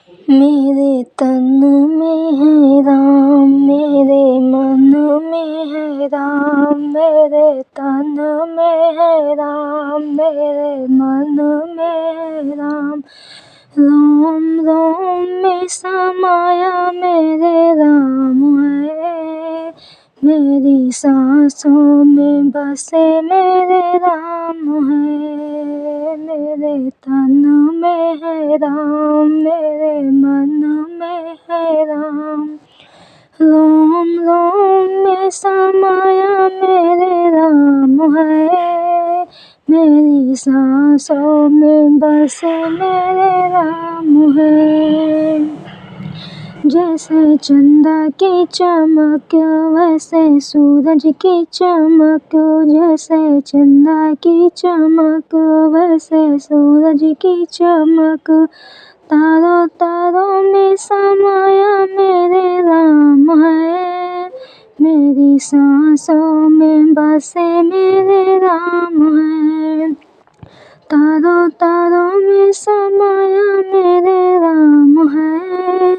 मेरे तन में है राम, मेरे मन में है राम, मेरे तन में है राम, मेरे मन में है राम। रोम रोम में समाया मेरे राम है, मेरी सांसों में बसे मेरे राम है। मेरे तन में है राम, मेरे मन में है राम। रोम रोम में समाया मेरे राम है, मेरी सांसों में बसे मेरे राम है। जैसे चंदा की चमक वैसे सूरज की चमक, जैसे चंदा की चमक वैसे सूरज की चमक। तारों तारों में समाया मेरे राम है, मेरी सांसों में बसे मेरे राम है। तारों तारों में समाया मेरे राम है,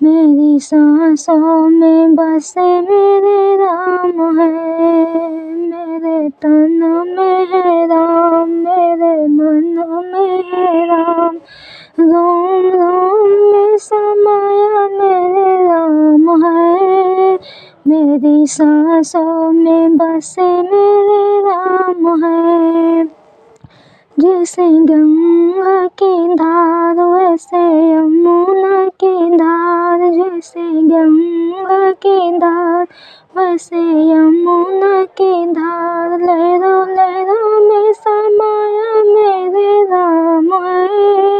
मेरी सांसों में बसे मेरे राम है। मेरे तन में है राम, मेरे मन में है राम। रोम रोम में समाया मेरे राम है, मेरी सांसों में बसे मेरे राम है। जैसे गंगा की धार वैसे यमुना की धार, जैसे गंगा की धार वैसे यमुना की धार। लहरों लहरों में समाया मेरे राम है,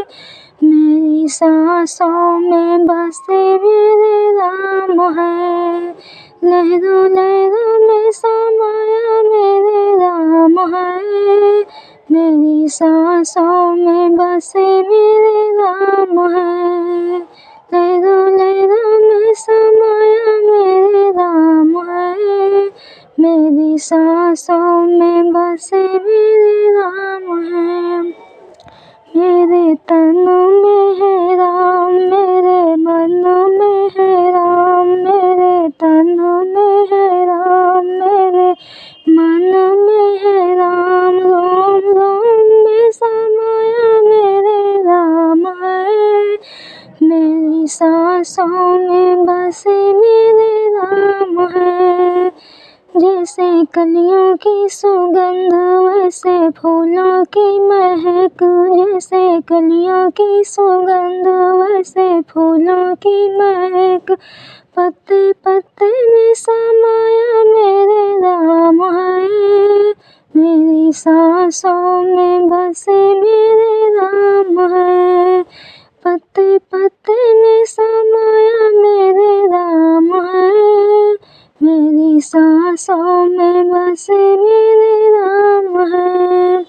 मेरी सांसों में बसे मेरे राम है। लहरों लहरों में समाया मेरे राम है, मेरी सांसों में बसे मेरे राम है। लहरों लहरों में समाया मेरे राम है, मेरी सांसों में बसे मेरे राम है। मेरे तन में है राम, मेरे मन में है राम, मेरे तन में है राम, मेरे मन में है राम। रोम रोम में समाया मेरे राम है, मेरी सांसों में बसे मेरे राम है। जैसे कलियों की सुगंध वैसे फूलों की महक, जैसे कलियों की सुगंध वैसे फूलों की महक। पत्ते पत्ते में समाया मेरे राम है, मेरी सांसों में बसे मेरे राम है। पत्ते पत्ते में समाया मेरे राम है, मेरी सांसों में बसे मेरे राम है।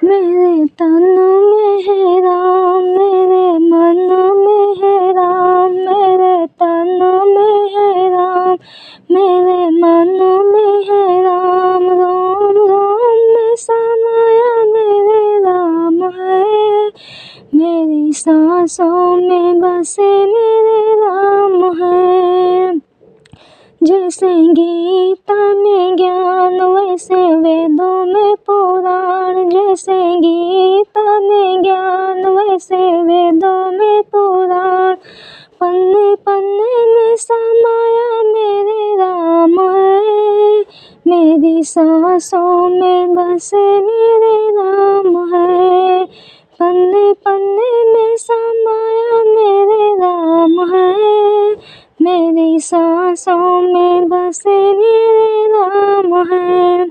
मेरे तन में है राम, मेरे मन में है राम, मेरे तन में है राम, मेरे मन में है राम। रोम रोम में समाया मेरे राम है, मेरी सांसों में बसे मेरे राम है। जैसे गीता में ज्ञान वैसे वेदों में पुराण, जैसे गीता में ज्ञान वैसे वेदों में पुराण। पन्ने पन्ने में समाया मेरे राम है, मेरी सांसों में बसे मेरे राम है। पन्ने पन्ने में समाया मेरे राम है, मेरी सांसों में बसे मेरे राम है।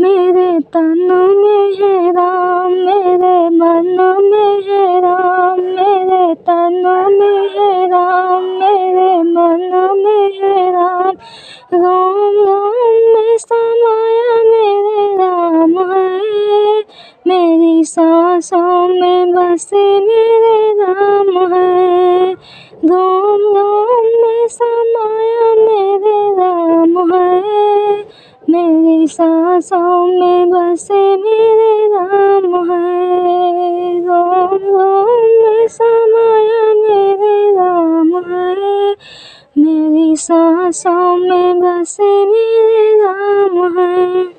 मेरे तन में है राम, मेरे मन में है राम, मेरे तन में है राम, मेरे मन में है राम। रोम रोम में समाया मेरे राम है, मेरी सांसों में बसे मेरे राम है। रोम रोम में समाया मेरे राम है, मेरी सांसों में बसे मेरे राम है। रोम रोम में समाया मेरी सांसों में बसे मेरे राम हैं।